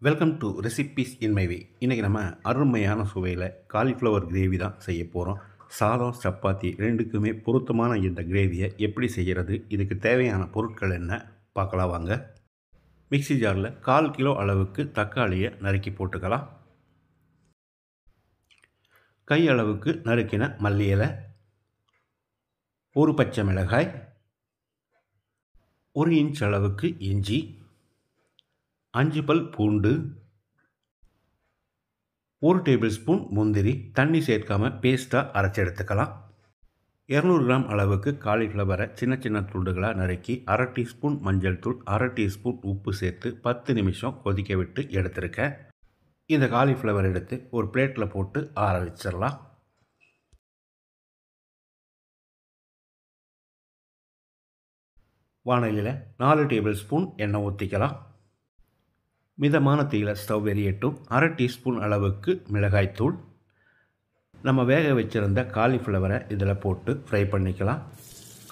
Welcome to recipes in my way. இன்றைக்கி நம்ம அருமையான சுவையில் காலிஃப்ளவர் கிரேவி தான் செய்ய போகிறோம். சாதம் சப்பாத்தி ரெண்டுக்குமே பொருத்தமான இந்த கிரேவியை எப்படி செய்கிறது, இதுக்கு தேவையான பொருட்கள் என்ன பார்க்கலாம் வாங்க. மிக்ஸி ஜாரில் 1/4 கிலோ அளவுக்கு தக்காளியை நறுக்கி போட்டுக்கலாம். கை அளவுக்கு நறுக்கின மல்லி இலை, ஒரு பச்சை மிளகாய், 1 இன்ச் அளவுக்கு இஞ்சி, 5 பல் பூண்டு, 1 டேபிள் ஸ்பூன் முந்திரி தண்ணி சேர்க்காமல் பேஸ்ட்டாக அரைச்சி எடுத்துக்கலாம். 200 கிராம் அளவுக்கு காலிஃப்ளவரை சின்ன சின்ன துண்டுகளாக நறுக்கி 1/2 டீஸ்பூன் மஞ்சள் தூள், 1/2 டீஸ்பூன் உப்பு சேர்த்து 10 நிமிஷம் கொதிக்க விட்டு எடுத்துருக்கேன். இந்த காலிஃப்ளவர் எடுத்து ஒரு பிளேட்டில் போட்டு ஆற வச்சிடலாம். வாணலியில் 4 டேபிள் ஸ்பூன் எண்ணெய் ஊற்றிக்கலாம். மிதமான தீயில் ஸ்டவ் எரியட்டும். 1/2 டீஸ்பூன் அளவுக்கு மிளகாய்த்தூள், நம்ம வேக வச்சுருந்த காலிஃப்ளவரை இதில் போட்டு ஃப்ரை பண்ணிக்கலாம்.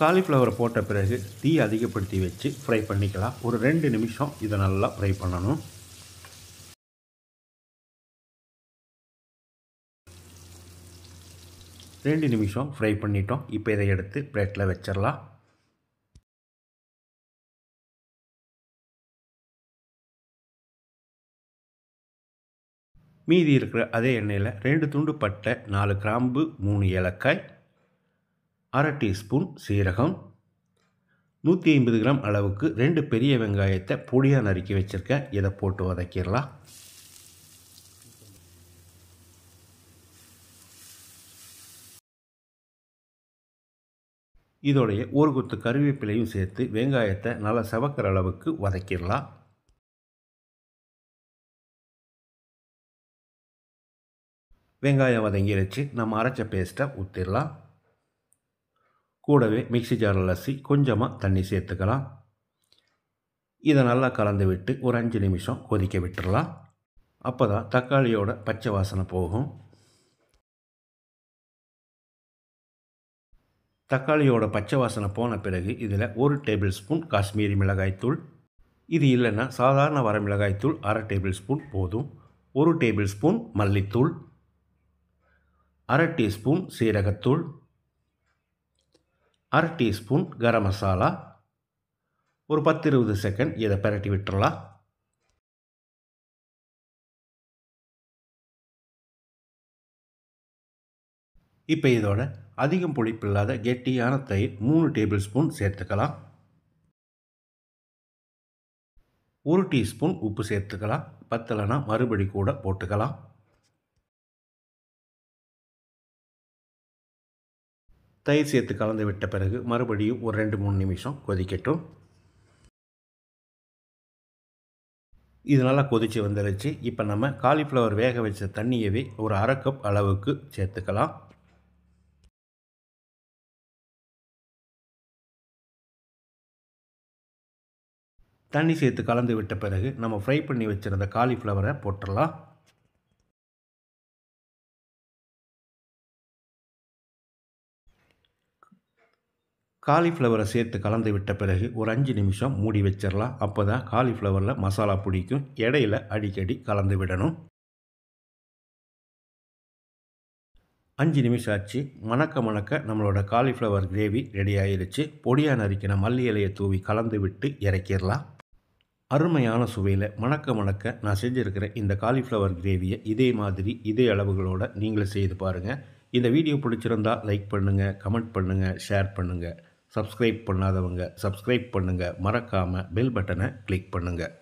காலிஃப்ளவரை போட்ட பிறகு தீ அதிகப்படுத்தி வச்சு ஃப்ரை பண்ணிக்கலாம். ஒரு 2 நிமிஷம் இதை நல்லா ஃப்ரை பண்ணணும். ரெண்டு நிமிஷம் ஃப்ரை பண்ணிட்டோம். இப்போ இதை எடுத்து பிளேட்டில் வச்சிடலாம். மீதி இருக்கிற அதே எண்ணெயில் 2 துண்டு பட்டை, 4 கிராம்பு, 3 ஏலக்காய், 1/2 டீஸ்பூன் சீரகம், 150 கிராம் அளவுக்கு 2 பெரிய வெங்காயத்தை பொடியாக நறுக்கி வச்சுருக்கேன். இதை போட்டு வதக்கிடலாம். இதோடைய ஒரு கொத்து கருவேப்பிலையும் சேர்த்து வெங்காயத்தை நல்லா செவக்கிற அளவுக்கு வதக்கிடலாம். வெங்காயம் வதங்கிடுச்சு. நம்ம அரைச்ச பேஸ்ட்டை ஊற்றிடலாம். கூடவே மிக்ஸி ஜாரில் அலசி கொஞ்சமாக தண்ணி சேர்த்துக்கலாம். இதை நல்லா கலந்து விட்டு ஒரு 5 நிமிஷம் கொதிக்க விட்டுடலாம். அப்போ தான் தக்காளியோட பச்சை வாசனை போகும். தக்காளியோட பச்சை வாசனை போன பிறகு இதில் 1 டேபிள் ஸ்பூன் காஷ்மீரி மிளகாய்த்தூள், இது இல்லைன்னா சாதாரண வர மிளகாய்த்தூள் 1/2 டேபிள் ஸ்பூன் போதும், 1 டேபிள் ஸ்பூன் மல்லித்தூள், 1/2 டீஸ்பூன் சீரகத்தூள், 1/2 டீஸ்பூன் கரம் மசாலா, ஒரு 10-20 செகண்ட் இதை பிரட்டி விட்டுறலாம். இப்போ இதோட அதிகம் புளிப்பில்லாத கெட்டியான தயிர் 3 டேபிள் ஸ்பூன் சேர்த்துக்கலாம். 1 டீஸ்பூன் உப்பு சேர்த்துக்கலாம். பத்தலைனா மறுபடி கூட போட்டுக்கலாம். தயிர் சேர்த்து கலந்து விட்ட பிறகு மறுபடியும் ஒரு 2-3 நிமிஷம் கொதிக்கட்டும். இது நல்லா கொதித்து வந்துருச்சு. இப்போ நம்ம காலிஃப்ளவர் வேக வச்ச தண்ணியவே ஒரு 1/2 கப் அளவுக்கு சேர்த்துக்கலாம். தண்ணி சேர்த்து கலந்து விட்ட பிறகு நம்ம ஃப்ரை பண்ணி வச்சுருந்த காலிஃப்ளவரை போட்டுடலாம். காலிஃப்ளவரை சேர்த்து கலந்து விட்ட பிறகு ஒரு 5 நிமிஷம் மூடி வச்சிடலாம். அப்போ தான் காலிஃப்ளவரில் மசாலா பிடிக்கும். இடையில அடிக்கடி கலந்து விடணும். 5 நிமிஷம் ஆச்சு. மணக்க நம்மளோட காலிஃப்ளவர் கிரேவி ரெடி ஆயிடுச்சு. பொடியாக நறுக்கின மல்லி இலையை தூவி கலந்து விட்டு இறக்கிடலாம். அருமையான சுவையில் மணக்க நான் செஞ்சுருக்கிற இந்த காலிஃப்ளவர் கிரேவியை இதே மாதிரி இதே அளவுகளோடு நீங்களும் செய்து பாருங்கள். இந்த வீடியோ பிடிச்சிருந்தால் லைக் பண்ணுங்கள், கமெண்ட் பண்ணுங்கள், ஷேர் பண்ணுங்கள். சப்ஸ்கிரைப் பண்ணாதவங்க சப்ஸ்கிரைப் பண்ணுங்கள். மறக்காமல் பெல் பட்டனை கிளிக் பண்ணுங்கள்.